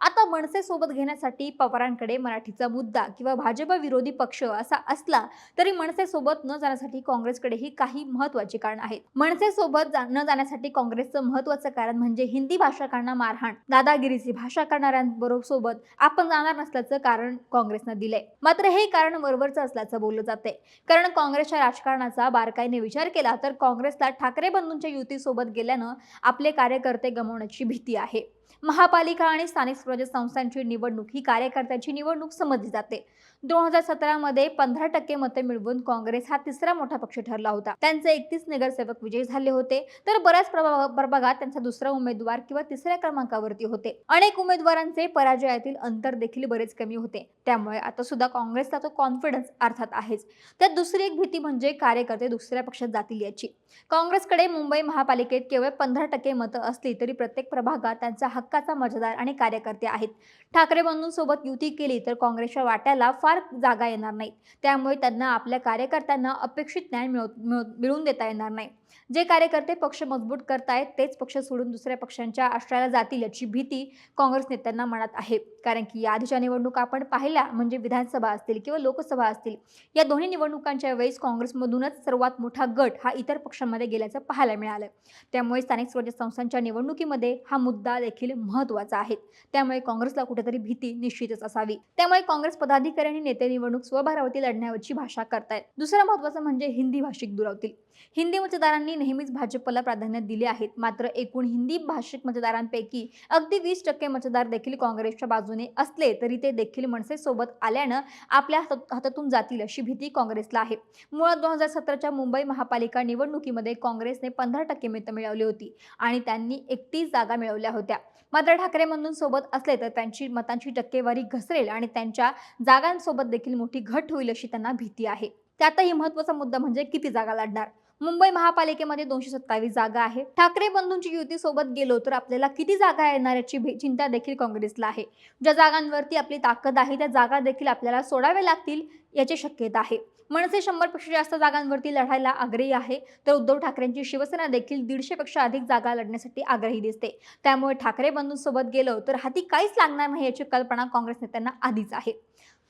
आता मनसे सोबत घेण्यासाठी पवारांकडे मराठीचा मुद्दा किंवा भाजप विरोधी पक्ष असा असला तरी मनसे सोबत न जाण्यासाठी काँग्रेसकडेही काही महत्त्वाची कारण आहेत. मनसे सोबत न जाण्यासाठी काँग्रेसचं महत्त्वाचं कारण म्हणजे हिंदी भाषिकांना मारहाण, दादागिरीची भाषा करणाऱ्यांबरोबर सोबत आपण जाणार नसल्याचं कारण काँग्रेसनं दिलंय. मात्र हे कारण वरवरचं असल्याचं बोललं जातंय. कारण काँग्रेसच्या राजकारणाचा बारकाईने विचार केला तर काँग्रेसला ठाकरे बंधूंच्या युतीसोबत गेल्यानं आपले कार्यकर्ते गमावण्याची भीती आहे. महापालिका आणि स्थानिक स्वराज्य संस्थांची निवडणूक ही कार्यकर्त्यांची निवडणूक समजली जाते. 2017 मध्ये 15% मते मिळवून काँग्रेस हा तिसरा मोठा पक्ष ठरला होता. त्यांचे 31 नगरसेवक विजयी झाले होते, तर बऱ्याच प्रभागात त्यांचा दुसरा उमेदवार किंवा तिसऱ्या क्रमांकावरती होते. अनेक उमेदवारांचे पराजयातील अंतर देखील बरेच कमी होते. त्यामुळे आता सुद्धा काँग्रेसचा तो कॉन्फिडन्स अर्थात आहेच. त्यात दुसरी एक भीती म्हणजे कार्यकर्ते दुसऱ्या पक्षात जातील याची. काँग्रेसकडे मुंबई महापालिकेत केवळ 15% मतं असली तरी प्रत्येक प्रभागात त्यांचा हक्काचा मतदार आणि कार्यकर्ते आहेत. ठाकरे बंधूंसोबत युती केली तर काँग्रेसच्या वाट्याला फार जागा येणार नाहीत. त्यामुळे त्यांना आपल्या कार्यकर्त्यांना अपेक्षित न्याय मिळवून देता येणार नाही. जे कार्यकर्ते पक्ष मजबूत करतायत तेच पक्ष सोडून दुसऱ्या पक्षांच्या आश्रयाला जातील याची भीती काँग्रेस नेत्यांना मनात आहे. कारण की या आधीच्या निवडणुका आपण पाहिल्या म्हणजे विधानसभा असतील किंवा लोकसभा असतील, या दोन्ही निवडणुकांच्या वेळेस काँग्रेसमधूनच सर्वात मोठा गट हा इतर पक्षांमध्ये गेल्याचं पाहायला मिळालं. त्यामुळे स्थानिक स्वराज्य संस्थांच्या निवडणुकीमध्ये हा मुद्दा देखील महत्त्वाचा आहे. त्यामुळे काँग्रेसला कुठेतरी भीती निश्चितच असावी. त्यामुळे काँग्रेस पदाधिकारी आणि नेते निवडणूक स्वबळावरती लढण्याची भाषा करतायत. दुसरं महत्त्वाचं म्हणजे हिंदी भाषिक दुरावतील. हिंदी मतदारांनी नेहमीच भाजपला प्राधान्य दिले आहेत. मात्र एकूण हिंदी भाषिक मतदारांपैकी अगदी 20% मतदार देखील काँग्रेसच्या बाजूने असले तरी ते देखील मनसे सोबत आल्यानं आपल्या हातातून जातील अशी भीती काँग्रेसला आहे. मुळात 2017च्या मुंबई महापालिका निवडणुकीमध्ये काँग्रेसने 15% मतं मिळवली होती आणि त्यांनी 31 जागा मिळवल्या होत्या. मात्र ठाकरे बंधूंसोबत असले तर त्यांची मतांची टक्केवारी घसरेल आणि त्यांच्या जागांसोबत देखील मोठी घट होईल अशी त्यांना भीती आहे. त्यातही महत्त्वाचा मुद्दा म्हणजे किती जागा लढणार. मुंबई महापालिकेमध्ये 227 जागा आहे. ठाकरे बंधूंची युती सोबत गेलो तर आपल्याला किती जागा येणार याची चिंता देखील काँग्रेसला आहे. ज्या जागांवरती आपली ताकद आहे त्या जागा देखील आपल्याला सोडाव्या लागतील याची शक्यता आहे. मनसे 100 पेक्षा जास्त जागांवरती लढायला आग्रही आहे, तर उद्धव ठाकरेंची शिवसेना देखील 150 पेक्षा अधिक जागा लढण्यासाठी आग्रही दिसते. त्यामुळे ठाकरे बंधूंसोबत गेलो तर हाती काहीच लागणार नाही याची कल्पना काँग्रेस नेत्यांना आधीच आहे.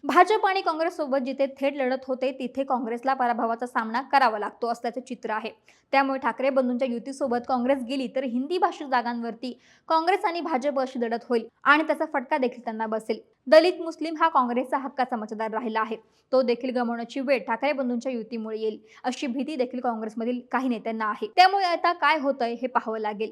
भाजप आणि काँग्रेससोबत जिथे थेट लढत होते तिथे काँग्रेसला पराभवाचा सामना करावा लागतो असल्याचे चित्र आहे. त्यामुळे ठाकरे बंधूंच्या युतीसोबत काँग्रेस गेली तर हिंदी भाषिक जागांवरती काँग्रेस आणि भाजप अशी लढत होईल आणि त्याचा फटका देखील त्यांना बसेल. दलित मुस्लिम हा काँग्रेसचा हक्काचा मतदार राहिला आहे. तो देखील गमावण्याची वेळ ठाकरे बंधूंच्या युतीमुळे येईल अशी भीती देखील काँग्रेसमधील काही नेत्यांना आहे. त्यामुळे आता काय होतंय हे पाहावं लागेल.